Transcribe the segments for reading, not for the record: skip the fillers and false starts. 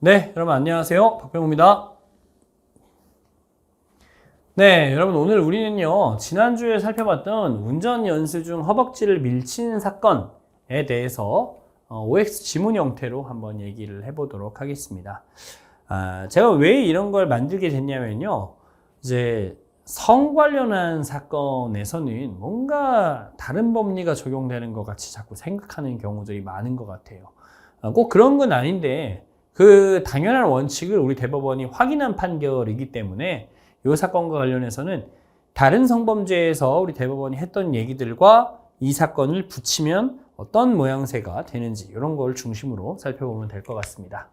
네, 여러분 안녕하세요. 박병호입니다. 네, 여러분 오늘 우리는요, 지난주에 살펴봤던 운전 연수 중 허벅지를 밀친 사건에 대해서 OX 지문 형태로 한번 얘기를 해보도록 하겠습니다. 제가 왜 이런 걸 만들게 됐냐면요, 이제 성 관련한 사건에서는 뭔가 다른 법리가 적용되는 것 같이 자꾸 생각하는 경우들이 많은 것 같아요. 꼭 그런 건 아닌데, 그 당연한 원칙을 우리 대법원이 확인한 판결이기 때문에 이 사건과 관련해서는 다른 성범죄에서 우리 대법원이 했던 얘기들과 이 사건을 붙이면 어떤 모양새가 되는지 이런 걸 중심으로 살펴보면 될 것 같습니다.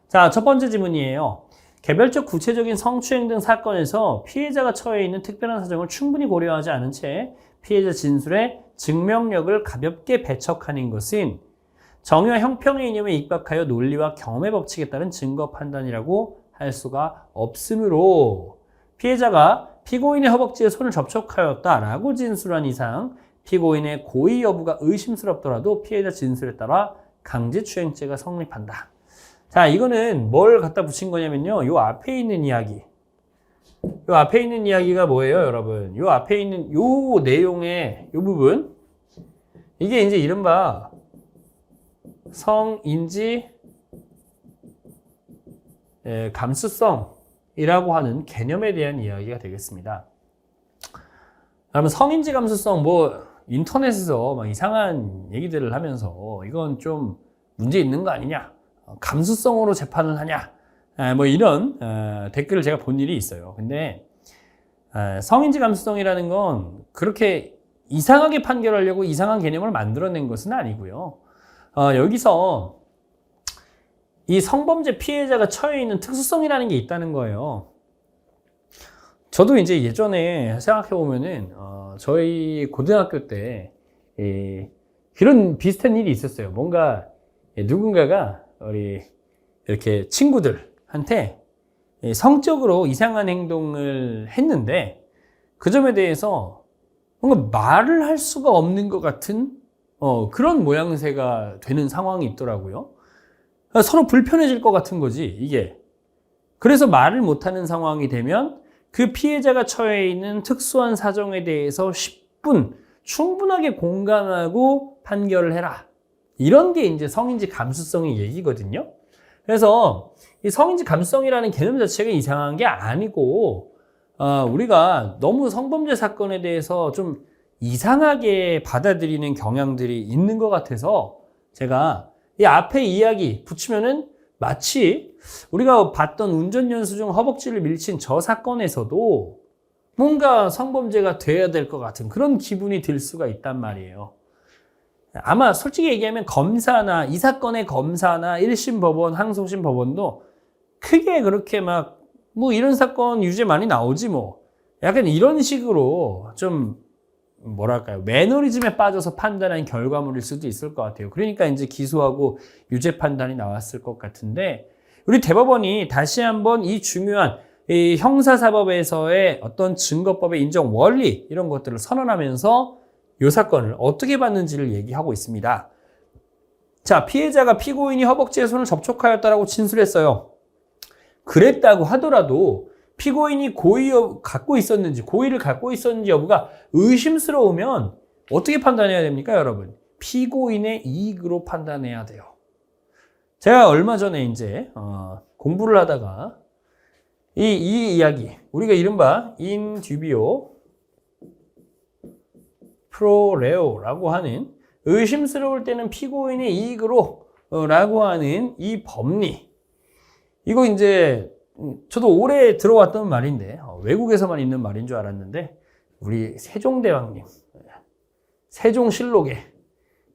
자, 첫 번째 지문이에요. 개별적 구체적인 성추행 등 사건에서 피해자가 처해 있는 특별한 사정을 충분히 고려하지 않은 채 피해자 진술의 증명력을 가볍게 배척하는 것은 정의와 형평의 이념에 입각하여 논리와 경험의 법칙에 따른 증거 판단이라고 할 수가 없으므로 피해자가 피고인의 허벅지에 손을 접촉하였다라고 진술한 이상 피고인의 고의 여부가 의심스럽더라도 피해자 진술에 따라 강제추행죄가 성립한다. 자, 이거는 뭘 갖다 붙인 거냐면요. 요 앞에 있는 이야기. 요 앞에 있는 이야기가 뭐예요, 여러분? 요 앞에 있는 요 내용의 요 부분. 이게 이제 이른바 성인지 감수성이라고 하는 개념에 대한 이야기가 되겠습니다. 그러면 성인지 감수성 뭐 인터넷에서 막 이상한 얘기들을 하면서 이건 좀 문제 있는 거 아니냐? 감수성으로 재판을 하냐? 뭐 이런 댓글을 제가 본 일이 있어요. 근데 성인지 감수성이라는 건 그렇게 이상하게 판결하려고 이상한 개념을 만들어낸 것은 아니고요. 여기서 이 성범죄 피해자가 처해 있는 특수성이라는 게 있다는 거예요. 저도 이제 예전에 생각해보면은, 저희 고등학교 때, 그런 비슷한 일이 있었어요. 뭔가 누군가가 우리 이렇게 친구들한테 성적으로 이상한 행동을 했는데 그 점에 대해서 뭔가 말을 할 수가 없는 것 같은 그런 모양새가 되는 상황이 있더라고요. 서로 불편해질 것 같은 거지, 이게. 그래서 말을 못하는 상황이 되면 그 피해자가 처해 있는 특수한 사정에 대해서 10분 충분하게 공감하고 판결을 해라. 이런 게 이제 성인지 감수성의 얘기거든요. 그래서 이 성인지 감수성이라는 개념 자체가 이상한 게 아니고, 우리가 너무 성범죄 사건에 대해서 좀 이상하게 받아들이는 경향들이 있는 것 같아서 제가 이 앞에 이야기 붙이면은 마치 우리가 봤던 운전연수 중 허벅지를 밀친 저 사건에서도 뭔가 성범죄가 돼야 될 것 같은 그런 기분이 들 수가 있단 말이에요. 아마 솔직히 얘기하면 검사나 이 사건의 검사나 1심 법원, 항소심 법원도 크게 그렇게 막 뭐 이런 사건 유죄 많이 나오지 뭐 약간 이런 식으로 좀 뭐랄까요, 매너리즘에 빠져서 판단한 결과물일 수도 있을 것 같아요. 그러니까 이제 기소하고 유죄 판단이 나왔을 것 같은데 우리 대법원이 다시 한번 이 중요한 이 형사사법에서의 어떤 증거법의 인정 원리 이런 것들을 선언하면서 이 사건을 어떻게 봤는지를 얘기하고 있습니다. 자, 피해자가 피고인이 허벅지에 손을 접촉하였다라고 진술했어요. 그랬다고 하더라도 피고인이 고의를 갖고 있었는지 여부가 의심스러우면 어떻게 판단해야 됩니까, 여러분? 피고인의 이익으로 판단해야 돼요. 제가 얼마 전에 이제 공부를 하다가 이 이야기, 우리가 이른바 in dubio pro reo라고 하는 의심스러울 때는 피고인의 이익으로 라고 하는 이 법리, 이거 이제 저도 오래 들어왔던 말인데 외국에서만 있는 말인 줄 알았는데 우리 세종대왕님 세종실록에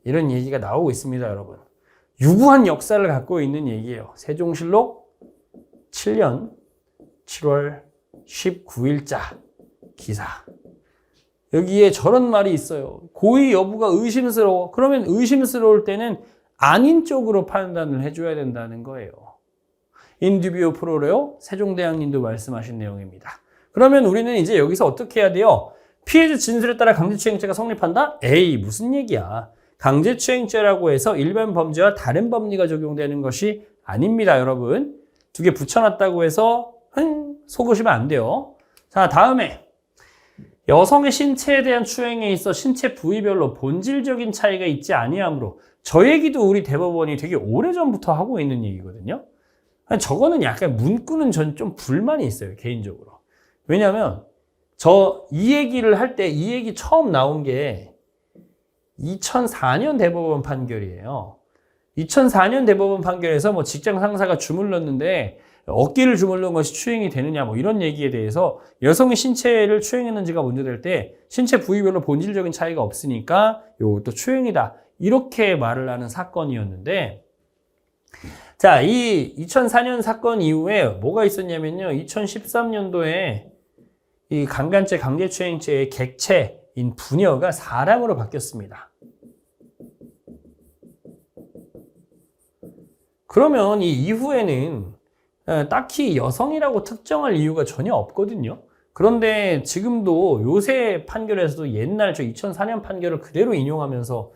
이런 얘기가 나오고 있습니다, 여러분. 유구한 역사를 갖고 있는 얘기예요. 세종실록 7년 7월 19일자 기사. 여기에 저런 말이 있어요. 고의 여부가 의심스러워. 그러면 의심스러울 때는 아닌 쪽으로 판단을 해줘야 된다는 거예요. 인듀비오 프로레오 세종대왕님도 말씀하신 내용입니다. 그러면 우리는 이제 여기서 어떻게 해야 돼요? 피해자 진술에 따라 강제추행죄가 성립한다? 에이, 무슨 얘기야. 강제추행죄라고 해서 일반 범죄와 다른 법리가 적용되는 것이 아닙니다, 여러분. 두 개 붙여놨다고 해서 속으시면 안 돼요. 자, 다음에 여성의 신체에 대한 추행에 있어 신체 부위별로 본질적인 차이가 있지 아니하므로, 저 얘기도 우리 대법원이 되게 오래전부터 하고 있는 얘기거든요. 저거는 약간 문구는 전 좀 불만이 있어요, 개인적으로. 왜냐면 이 얘기를 할 때 이 얘기 처음 나온 게 2004년 대법원 판결이에요. 2004년 대법원 판결에서 뭐 직장 상사가 주물렀는데 어깨를 주물른 것이 추행이 되느냐 뭐 이런 얘기에 대해서 여성의 신체를 추행했는지가 문제될 때 신체 부위별로 본질적인 차이가 없으니까 이것도 추행이다, 이렇게 말을 하는 사건이었는데, 자, 이 2004년 사건 이후에 뭐가 있었냐면요, 2013년도에 이 강간죄, 강제추행죄의 객체인 부녀가 사람으로 바뀌었습니다. 그러면 이 이후에는 딱히 여성이라고 특정할 이유가 전혀 없거든요. 그런데 지금도 요새 판결에서도 옛날 저 2004년 판결을 그대로 인용하면서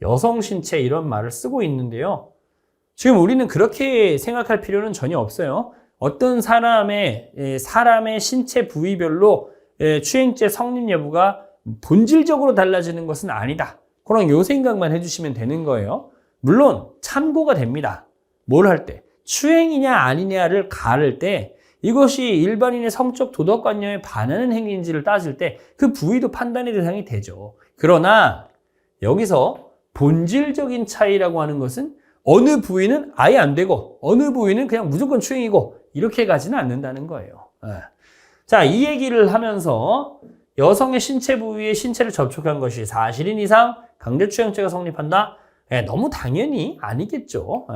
여성 신체 이런 말을 쓰고 있는데요. 지금 우리는 그렇게 생각할 필요는 전혀 없어요. 어떤 사람의 신체 부위별로 추행죄 성립 여부가 본질적으로 달라지는 것은 아니다. 그런 요 생각만 해주시면 되는 거예요. 물론 참고가 됩니다. 뭘 할 때? 추행이냐 아니냐를 가를 때 이것이 일반인의 성적 도덕관념에 반하는 행위인지를 따질 때 그 부위도 판단의 대상이 되죠. 그러나 여기서 본질적인 차이라고 하는 것은 어느 부위는 아예 안 되고 어느 부위는 그냥 무조건 추행이고 이렇게 가지는 않는다는 거예요. 자, 이 얘기를 하면서 여성의 신체 부위에 신체를 접촉한 것이 사실인 이상 강제추행죄가 성립한다? 너무 당연히 아니겠죠.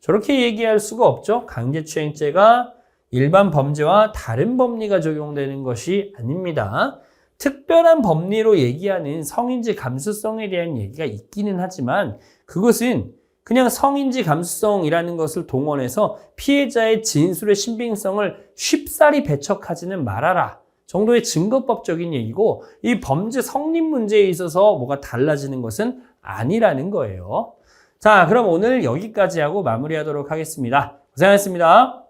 저렇게 얘기할 수가 없죠. 강제추행죄가 일반 범죄와 다른 법리가 적용되는 것이 아닙니다. 특별한 법리로 얘기하는 성인지 감수성에 대한 얘기가 있기는 하지만 그것은 그냥 성인지 감수성이라는 것을 동원해서 피해자의 진술의 신빙성을 쉽사리 배척하지는 말아라 정도의 증거법적인 얘기고, 이 범죄 성립 문제에 있어서 뭐가 달라지는 것은 아니라는 거예요. 자, 그럼 오늘 여기까지 하고 마무리하도록 하겠습니다. 고생하셨습니다.